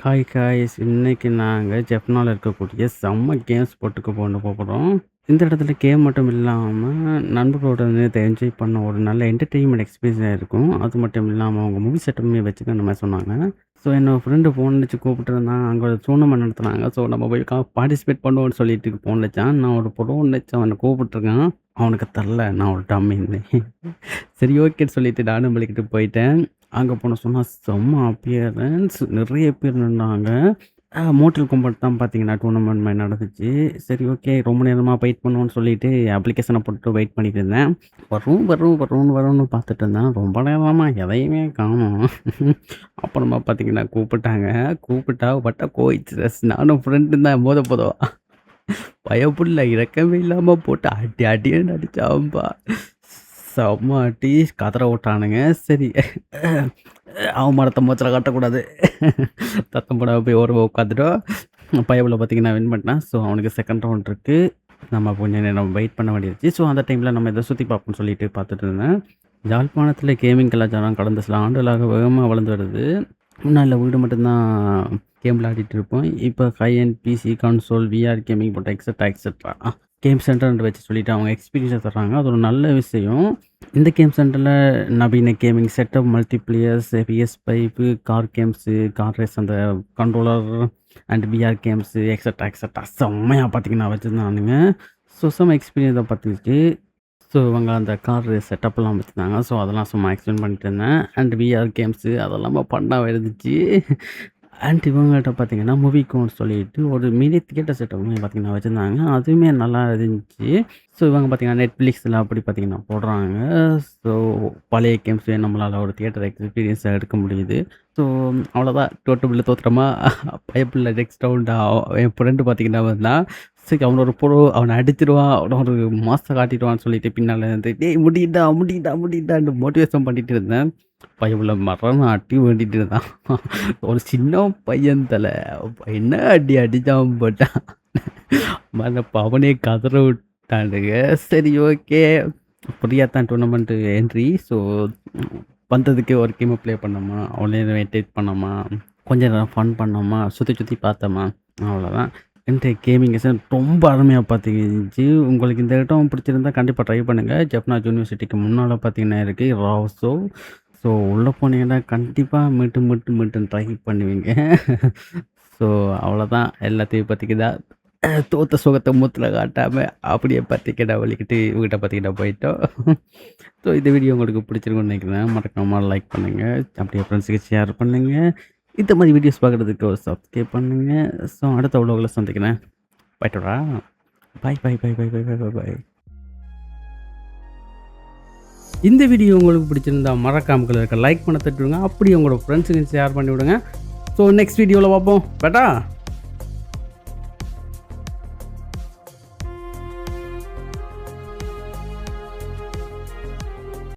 Hi guys, இன்னைக்கு நாங்கள் ஜெஃப்னால இருக்கக்கூடிய செம்ம கேம்ஸ் போட்டுக்கு போகிறோம். இந்த இடத்துல கேம் மட்டும் இல்லாமல் நண்பர்களோட நேரத்தை என்ஜாய் பண்ண ஒரு நல்ல என்டர்டெயின்மெண்ட் எக்ஸ்பீரியன்ஸாக இருக்கும். அது மட்டும் இல்லாமல் அவங்க மூவி செட்டப்புமே வச்சுக்க அந்த மாதிரி சொன்னாங்க. ஸோ என்னோடய ஃப்ரெண்டு ஃபோன் வச்சு கூப்பிட்டுருந்தான். அங்கே ஒரு டூர்னமெண்ட் நடத்துனாங்க. ஸோ நம்ம போய் பார்ட்டிசிபேட் பண்ணுவோன்னு சொல்லிட்டு ஃபோன் வச்சான். நான் ஒரு ப்ரோன்னு வச்சு அவனை கூப்பிட்டுருக்கான். அவனுக்கு தரல, நான் ஒரு டம்மின்னு. சரி ஓகேன்னு சொல்லிட்டு நானும் வலிக்கிட்டு போயிட்டேன். அங்கே போன சொன்னா செம்ம அப்பியரன்ஸ், நிறைய பேர் நின்னாங்க. மோட்டல் காம்பேட் தான் பார்த்தீங்கன்னா டூர்னமெண்ட் மாதிரி நடந்துச்சு. சரி ஓகே, ரொம்ப நேரமாக வெயிட் பண்ணுவோன்னு சொல்லிட்டு அப்ளிகேஷனை போட்டு வெயிட் பண்ணிட்டு இருந்தேன். வரும்னு பார்த்துட்டு இருந்தேன். ரொம்ப நேரமாக எதையுமே காணோம். அப்புறமா பார்த்தீங்கன்னா கூப்பிட்டா பட்டா கோயின்சிடன்ஸ் நானும் ஃப்ரெண்டு தான் போதும் பயப்புள்ள இறக்கமே இல்லாமல் போட்டு அடின்னு அடிச்சாம்பா. செம்ம அடி, கதற விட்டானுங்க. சரி அவன் மரத்தை மூச்சில் காட்டக்கூடாது, சத்தம் போடாமல் போய் ஓரமாக உட்காந்துட்டோம். பயவில் பார்த்தீங்கன்னா வின் பண்ணிட்டான். ஸோ அவனுக்கு செகண்ட் ரவுண்ட் இருக்குது. நம்ம கொஞ்சம் நேரம் வெயிட் பண்ண வேண்டியிருச்சு. ஸோ அந்த டைமில் நம்ம இதை சுற்றி பார்ப்போம்னு சொல்லிட்டு பார்த்துட்டு இருந்தேன். யாழ்ப்பாணத்தில் கேமிங் கலாச்சாரம் கடந்த சில ஆண்டுகளாக வேகமாக வளர்ந்து வருது. முன்னாள் வீடு மட்டும்தான் கேம் விளையாடிட்டு இருப்போம். இப்போ high and PC console VR gaming போட்ட எக்ஸெட்ரா கேம் சென்டர்ன்ற வச்சு சொல்லிட்டு அவங்க எக்ஸ்பீரியன்ஸை தர்றாங்க. அது ஒரு நல்ல விஷயம். இந்த கேம் சென்டரில் நவீன gaming setup, multiplayers, PS5, car games, car race, அந்த controller and VR games etcetera செம்மையாக பார்த்தீங்கன்னா வச்சுருந்தானுங்க. ஸோ செம்ம எக்ஸ்பீரியன்ஸை பார்த்துச்சு. ஸோ இவங்க அந்த கார் செட்டப்லாம் வச்சுருந்தாங்க. ஸோ அதெல்லாம் சும்மா எக்ஸ்பிளைன் பண்ணிட்டு இருந்தேன். அண்ட் விஆர் கேம்ஸு அதெல்லாமா பண்ணால் இருந்துச்சு. அண்ட் இவங்கள்ட்ட பார்த்தீங்கன்னா மூவிகோன்னு சொல்லிட்டு ஒரு மினி தியேட்டர் செட்டப்புமே பார்த்தீங்கன்னா வச்சுருந்தாங்க. அதுவுமே நல்லா இருந்துச்சு. ஸோ இவங்க பார்த்தீங்கன்னா நெட்ஃப்ளிக்ஸில் அப்படி பார்த்தீங்கன்னா போடுறாங்க. ஸோ பழைய கேம்ஸே நம்மளால் ஒரு தியேட்டர் எக்ஸ்பீரியன்ஸை எடுக்க முடியுது. ஸோ அவ்வளோதான், டோட்டபிள் தோற்றுறமா பயப்பில்லை. நெக்ஸ்ட் ரவுண்டு என் ஃப்ரெண்டு பார்த்தீங்கன்னா வந்தான். சரி அவனை அவனை அடிச்சிடுவான், அவனை ஒரு மாசை காட்டிடுவான்னு சொல்லிட்டு பின்னால் இருந்து டேய் முடியுதான்னு மோட்டிவேஷன் பண்ணிட்டு இருந்தேன். பயவுள்ள மரணம் அடி வேண்டிட்டு இருந்தான். ஒரு சின்ன பையன் தலை என்ன அடிச்சான் போட்டான். அவனே கதற விட்டானுங்க. சரி ஓகே, ஃப்ரீயாக தான் டூர்னமெண்ட்டு என்ட்ரி. ஸோ வந்ததுக்கு ஒரு கேமை ப்ளே பண்ணோமா, அவனே மெயின்டைன் பண்ணோமா, கொஞ்சம் நேரம் ஃபன் பண்ணோமா, சுற்றி பார்த்தோமா, அவ்வளோதான். இன்றைய கேமிங் செஷன் ரொம்ப அருமையாக பார்த்துக்கிச்சு. உங்களுக்கு இந்த இடம் பிடிச்சிருந்தா கண்டிப்பாக ட்ரை பண்ணுங்கள். ஜெஃப்னா யூனிவர்சிட்டிக்கு முன்னால் பார்த்தீங்கன்னா இருக்குது ராவ்ஸோ. ஸோ உள்ளே போனீங்கன்னா கண்டிப்பாக மீட்டு ட்ரை பண்ணுவீங்க. ஸோ அவ்வளோதான், எல்லாத்தையும் பார்த்திக்கிட்டா தோத்த சுகத்தை மூத்தில் காட்டாமல் அப்படியே பார்த்திக்கிட்டா வலிக்கிட்டு இவங்ககிட்ட பார்த்திக்கிட்டா போயிட்டோம். ஸோ இந்த வீடியோ உங்களுக்கு பிடிச்சிருக்குன்னு நினைக்கிறேன். மறக்காமல் லைக் பண்ணுங்கள், அப்படியே ஃப்ரெண்ட்ஸுக்கு ஷேர் பண்ணுங்கள். இந்த மாதிரி வீடியோஸ் பார்க்குறதுக்கு ஒரு சப்ஸ்கிரைப் பண்ணுங்கள். ஸோ அடுத்த உலகில் சந்திக்கிறேன். பைட்டோடா பை. இந்த வீடியோ உங்களுக்கு பிடிச்சிருந்தா மறக்காம இருக்க லைக் பண்ண தட்டுவிடுங்க. அப்படி உங்களோட ஃப்ரெண்ட்ஸுக்கு ஷேர் பண்ணி விடுங்க. ஸோ நெக்ஸ்ட் வீடியோவில் பார்ப்போம். பட்டா.